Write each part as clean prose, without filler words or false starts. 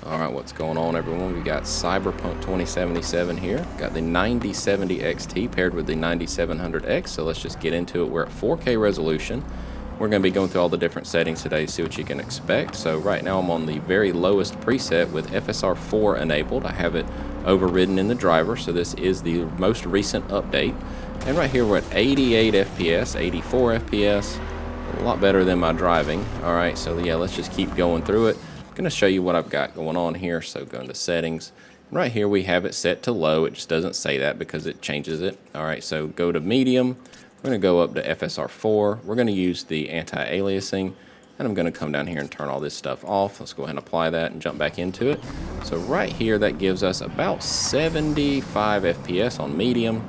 Alright, what's going on, everyone? We got Cyberpunk 2077 here. Got the 9070 XT paired with the 9700X, so let's just get into it. We're at 4K resolution. We're going to be going through all the different settings today to see what you can expect. So right now I'm on the very lowest preset with FSR4 enabled. I have it overridden in the driver, so this is the most recent update. And right here we're at 88 FPS, 84 FPS, a lot better than my driving. Alright, so yeah, let's just keep going through it. I'm going to show you what I've got going on here. So go into settings. Right here we have it set to low. It just doesn't say that because it changes it. Alright, so go to medium. We're going to go up to FSR4. We're going to use the anti-aliasing, and I'm going to come down here and turn all this stuff off. Let's go ahead and apply that and jump back into it. So right here that gives us about 75 FPS on medium.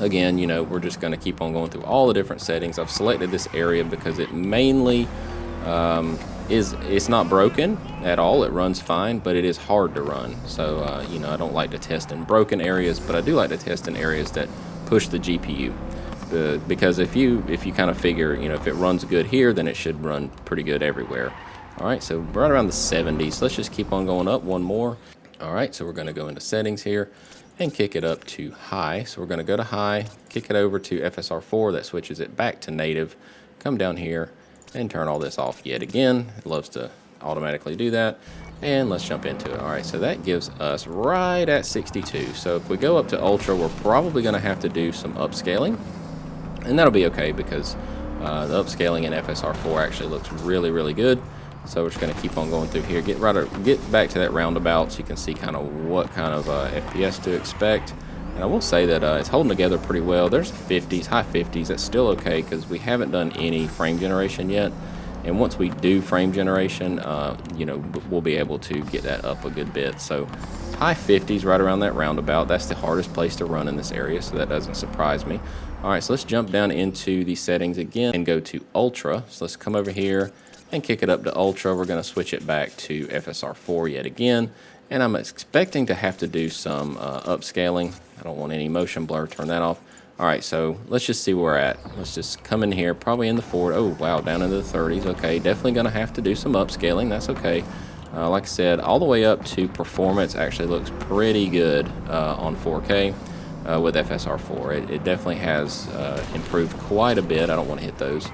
Again, you know, we're just going to keep on going through all the different settings. I've selected this area because it mainly it's not broken at all. It runs fine, but it is hard to run. So you know, I don't like to test in broken areas, but I do like to test in areas that push the GPU. Because if you kind of figure, you know, if it runs good here, then it should run pretty good everywhere. All right, so right around the 70s. Let's just keep on going up one more. All right, so we're going to go into settings here and kick it up to high. So we're going to go to high, kick it over to FSR4. That switches it back to native. Come down here and turn all this off yet again. It loves to automatically do that. And let's jump into it. All right, so that gives us right at 62. So if we go up to ultra, we're probably going to have to do some upscaling. And that'll be okay because the upscaling in FSR4 actually looks really, really good. So we're just going to keep on going through here. Get back to that roundabout so you can see kind of what kind of FPS to expect. And I will say that it's holding together pretty well. There's 50s, high 50s. That's still okay because we haven't done any frame generation yet. And once we do frame generation, you know, we'll be able to get that up a good bit. So high 50s right around that roundabout. That's the hardest place to run in this area, so that doesn't surprise me. All right, so let's jump down into the settings again and go to ultra. So let's come over here and kick it up to ultra. We're going to switch it back to FSR4 yet again. And I'm expecting to have to do some upscaling. I don't want any motion blur. Turn that off. All right, so let's just see where we're at. Let's just come in here, probably in the 40s. Oh, wow, down into the 30s. Okay, definitely going to have to do some upscaling. That's okay. Like I said, all the way up to performance actually looks pretty good on 4K with FSR4. It definitely has improved quite a bit. I don't want to hit those.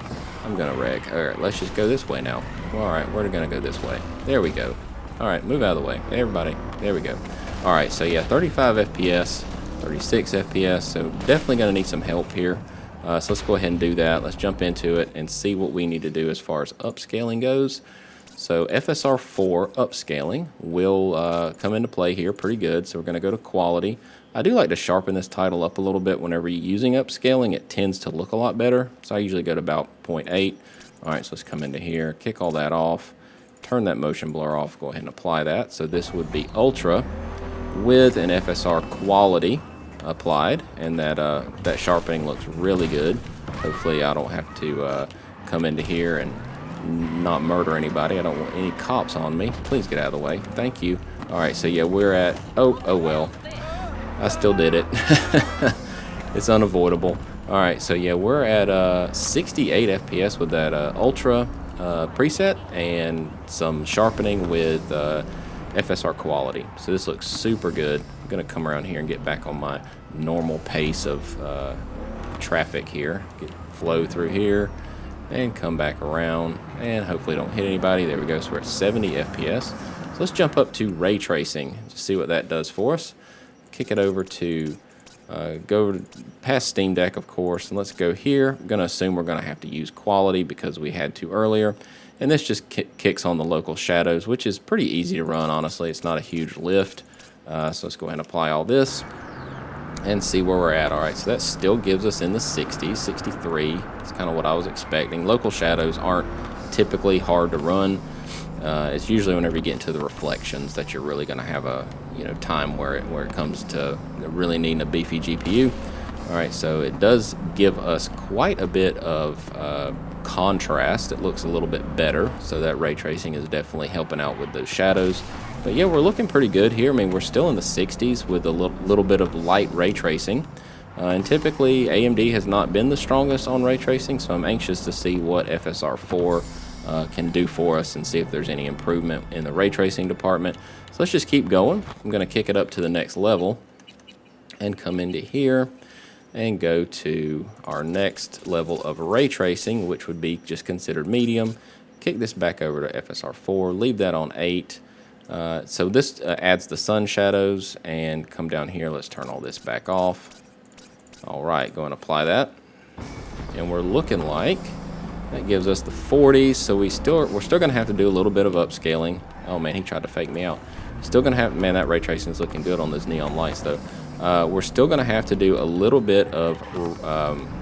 I'm going to wreck. All right, let's just go this way now. All right, we're going to go this way. There we go. All right, move out of the way. Everybody, there we go. All right, so yeah, 35 FPS, 36 FPS, so definitely going to need some help here. So let's go ahead and do that. Let's jump into it and see what we need to do as far as upscaling goes. So FSR4 upscaling will come into play here pretty good. So we're going to go to quality. I do like to sharpen this title up a little bit whenever you're using upscaling. It tends to look a lot better. So I usually go to about 0.8. All right, so let's come into here, kick all that off, turn that motion blur off, go ahead and apply that. So this would be ultra with an FSR quality applied, and that sharpening looks really good. Hopefully I don't have to come into here and not murder anybody. I don't want any cops on me. Please get out of the way. Thank you. All right, so yeah, we're at, oh well, I still did it. It's unavoidable. All right, so yeah, we're at 68 FPS with that ultra preset and some sharpening with FSR quality. So this looks super good. I'm gonna come around here and get back on my normal pace of traffic here. Flow through here and come back around and hopefully don't hit anybody. There we go. So we're at 70 FPS. So let's jump up to ray tracing to see what that does for us. Kick it over to go past Steam Deck, of course, and let's go here. I'm going to assume we're going to have to use quality because we had to earlier. And this just kicks on the local shadows, which is pretty easy to run, honestly. It's not a huge lift. So let's go ahead and apply all this and see where we're at. All right, so that still gives us in the 60s, 63. It's kind of what I was expecting. Local shadows aren't typically hard to run. It's usually whenever you get into the reflections that you're really going to have a time where it comes to really needing a beefy GPU. All right, so it does give us quite a bit of contrast. It looks a little bit better, so that ray tracing is definitely helping out with those shadows. But yeah, we're looking pretty good here. I mean, we're still in the 60s with a little bit of light ray tracing. And typically, AMD has not been the strongest on ray tracing, so I'm anxious to see what FSR4 can do for us and see if there's any improvement in the ray tracing department. So let's just keep going. I'm going to kick it up to the next level and come into here and go to our next level of ray tracing, which would be just considered medium. Kick this back over to FSR4, leave that on 8. So this adds the sun shadows, and come down here, let's turn all this back off. All right, go and apply that. And we're looking like that gives us the 40s, so we're still going to have to do a little bit of upscaling. Oh man, he tried to fake me out. Still going to have, man, that ray tracing is looking good on those neon lights though. We're still going to have to do a little bit of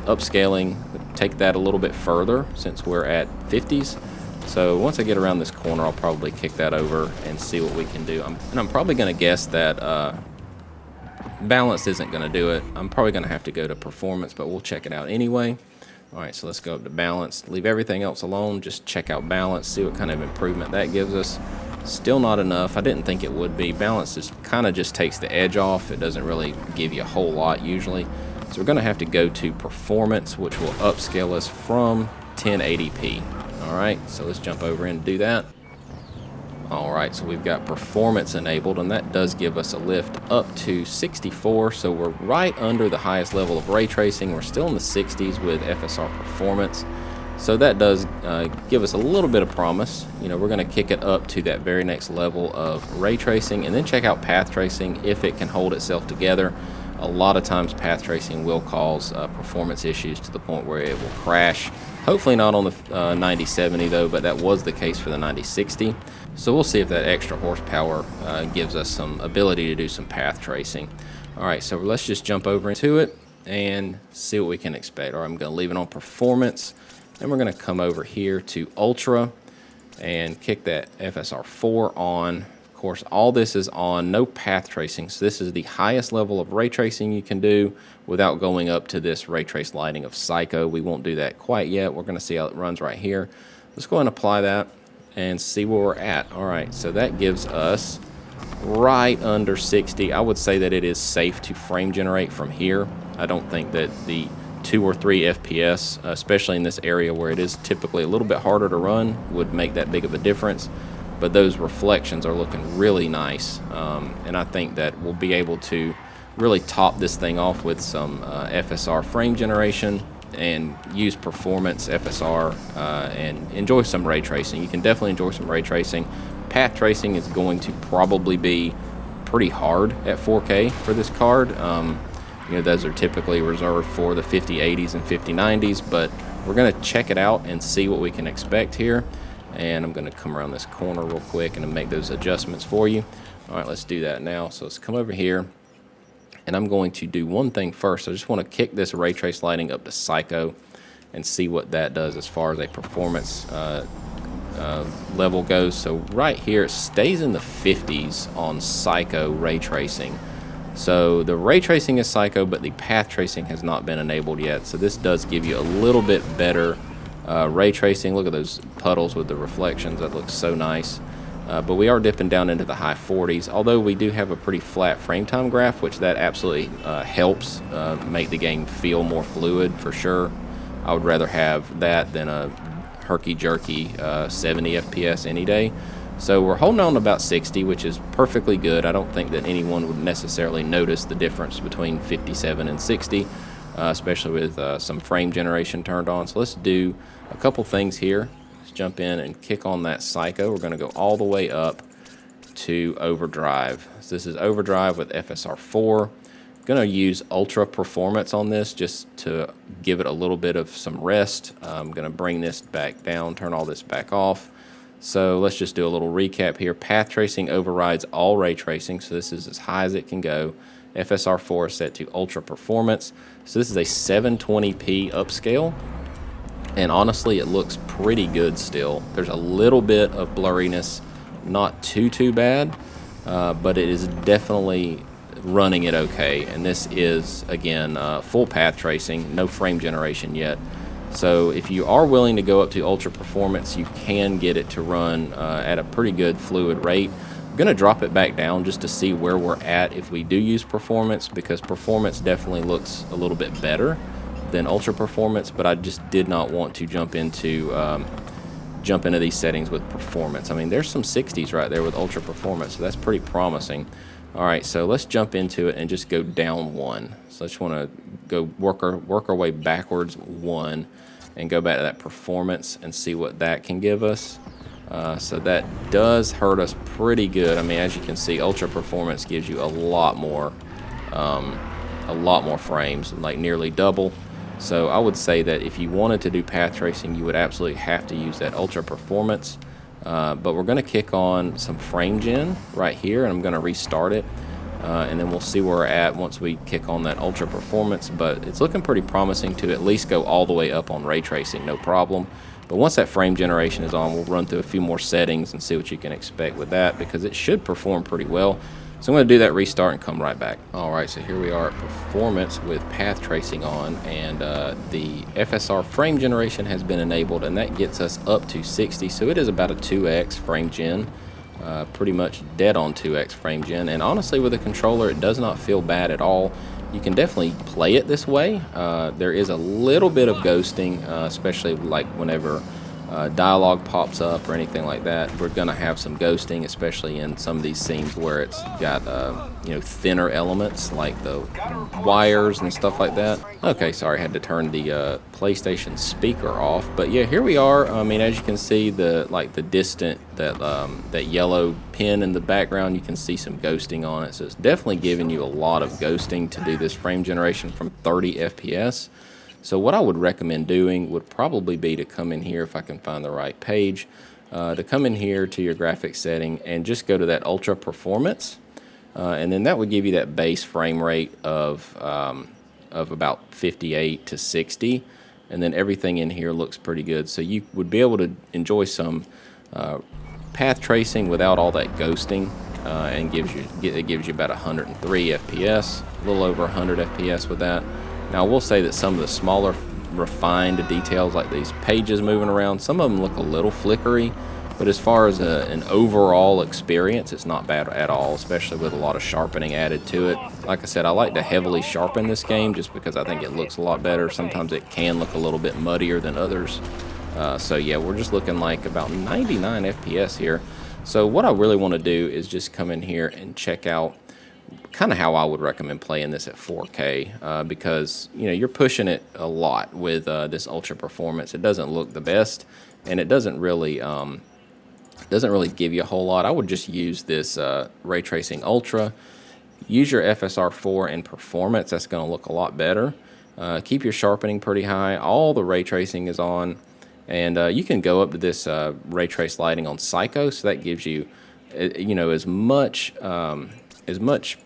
upscaling, take that a little bit further since we're at 50s. So once I get around this corner, I'll probably kick that over and see what we can do. I'm probably going to guess that Balanced isn't going to do it. I'm probably going to have to go to Performance, but we'll check it out anyway. All right, so let's go up to Balanced. Leave everything else alone. Just check out Balanced, see what kind of improvement that gives us. Still not enough. I didn't think it would be. Balanced just takes the edge off. It doesn't really give you a whole lot usually. So we're going to have to go to Performance, which will upscale us from 1080p. All right, so let's jump over and do that. All right, so we've got Performance enabled, and that does give us a lift up to 64. So we're right under the highest level of ray tracing. We're still in the 60s with FSR Performance. So that does give us a little bit of promise. You know, we're going to kick it up to that very next level of ray tracing, and then check out path tracing if it can hold itself together. A lot of times path tracing will cause performance issues to the point where it will crash. Hopefully not on the 9070 though, but that was the case for the 9060. So we'll see if that extra horsepower gives us some ability to do some path tracing. All right, so let's just jump over into it and see what we can expect. All right, I'm going to leave it on Performance, and we're going to come over here to Ultra and kick that FSR4 on. Of course, all this is on, no path tracing, so this is the highest level of ray tracing you can do without going up to this ray trace lighting of Psycho. We won't do that quite yet. We're going to see how it runs right here. Let's go ahead and apply that and see where we're at. All right, so that gives us right under 60. I would say that it is safe to frame generate from here. I don't think that the 2 or 3 FPS, especially in this area where it is typically a little bit harder to run, would make that big of a difference. But those reflections are looking really nice, and I think that we'll be able to really top this thing off with some FSR frame generation and use Performance FSR and enjoy some ray tracing. You can definitely enjoy some ray tracing. Path tracing is going to probably be pretty hard at 4K for this card. You know, those are typically reserved for the 5080s and 5090s, but we're going to check it out and see what we can expect here. And I'm going to come around this corner real quick and make those adjustments for you. All right, let's do that now. So let's come over here, and I'm going to do one thing first. I just want to kick this ray trace lighting up to Psycho and see what that does as far as a performance level goes. So right here, it stays in the 50s on Psycho ray tracing. So the ray tracing is Psycho, but the path tracing has not been enabled yet. So this does give you a little bit better ray tracing. Look at those puddles with the reflections. That looks so nice. But we are dipping down into the high 40s, although we do have a pretty flat frame time graph, which that absolutely helps make the game feel more fluid for sure. I would rather have that than a herky-jerky 70 FPS any day. So we're holding on to about 60, which is perfectly good. I don't think that anyone would necessarily notice the difference between 57 and 60, especially with some frame generation turned on. So let's do a couple things here. Let's jump in and kick on that Psycho. We're going to go all the way up to Overdrive. So this is Overdrive with FSR4. I'm going to use Ultra Performance on this just to give it a little bit of some rest. I'm going to bring this back down, turn all this back off. So let's just do a little recap here. Path tracing overrides all ray tracing, so this is as high as it can go. FSR4 is set to Ultra Performance. So this is a 720p upscale, and honestly it looks pretty good still. There's a little bit of blurriness, not too bad, but it is definitely running it okay. And this is, again, full path tracing, no frame generation yet. So if you are willing to go up to Ultra Performance, you can get it to run at a pretty good fluid rate. I'm going to drop it back down just to see where we're at if we do use Performance, because Performance definitely looks a little bit better than Ultra Performance, but I just did not want to jump into jump into these settings with performance. I mean, there's some 60s right there with ultra performance, so that's pretty promising. All right, so let's jump into it and just go down one. So I just want to go work our way backwards one and go back to that performance and see what that can give us. So that does hurt us pretty good. I mean, as you can see, ultra performance gives you a lot more frames, like nearly double. So I would say that if you wanted to do path tracing, you would absolutely have to use that ultra performance. But we're going to kick on some frame gen right here, and I'm going to restart it. And then we'll see where we're at once we kick on that ultra performance. But it's looking pretty promising to at least go all the way up on ray tracing, no problem. But once that frame generation is on, we'll run through a few more settings and see what you can expect with that, because it should perform pretty well. So I'm going to do that restart and come right back. All right, so here we are at performance with path tracing on, and the FSR frame generation has been enabled, and that gets us up to 60. So it is about a 2x frame gen, pretty much dead on 2x frame gen. And honestly, with a controller, it does not feel bad at all. You can definitely play it this way. There is a little bit of ghosting, especially like whenever dialogue pops up or anything like that. We're gonna have some ghosting, especially in some of these scenes where it's got you know, thinner elements like the wires and stuff like that. Okay, sorry, I had to turn the PlayStation speaker off. But yeah, here we are. I mean, as you can see, the distant, that yellow pin in the background, you can see some ghosting on it. So it's definitely giving you a lot of ghosting to do this frame generation from 30 FPS. So what I would recommend doing would probably be to come in here, if I can find the right page, to come in here to your graphics setting and just go to that ultra performance, and then that would give you that base frame rate of about 58 to 60, and then everything in here looks pretty good. So you would be able to enjoy some path tracing without all that ghosting, and it gives you about 103 FPS, a little over 100 FPS with that. Now, I will say that some of the smaller refined details, like these pages moving around, some of them look a little flickery, but as far as an overall experience, it's not bad at all, especially with a lot of sharpening added to it. Like I said, I like to heavily sharpen this game just because I think it looks a lot better. Sometimes it can look a little bit muddier than others. So yeah, we're just looking like about 99 FPS here. So what I really want to do is just come in here and check out kind of how I would recommend playing this at 4K, because you know, you're pushing it a lot with this ultra performance. It doesn't look the best, and it doesn't really give you a whole lot. I would just use this ray tracing ultra. Use your FSR4 in performance. That's going to look a lot better. Keep your sharpening pretty high. All the ray tracing is on, and you can go up to this ray trace lighting on Psycho, so that gives you, you know, as much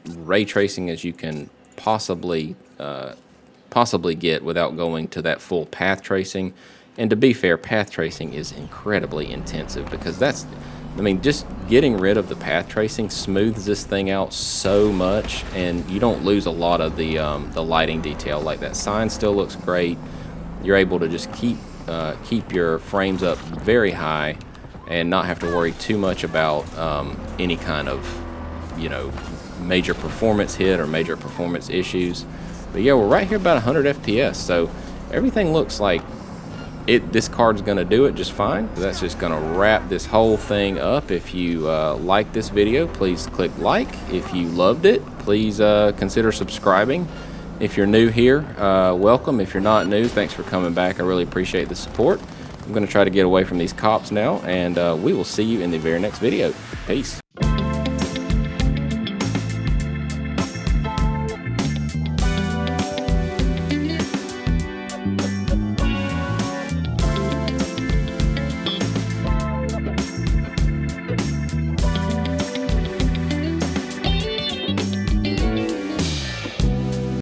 ray tracing as you can possibly get without going to that full path tracing. And to be fair, path tracing is incredibly intensive, because that's, I mean, just getting rid of the path tracing smooths this thing out so much, and you don't lose a lot of the lighting detail. Like that sign still looks great. You're able to just keep your frames up very high and not have to worry too much about any kind of, you know, major performance hit or major performance issues. But yeah, we're right here about 100 FPS, so everything looks like this card's going to do it just fine. That's just going to wrap this whole thing up. If you like this video, please click like. If you loved it, please consider subscribing. If you're new here, welcome. If you're not new, thanks for coming back. I really appreciate the support. I'm going to try to get away from these cops now, and we will see you in the very next video. Peace.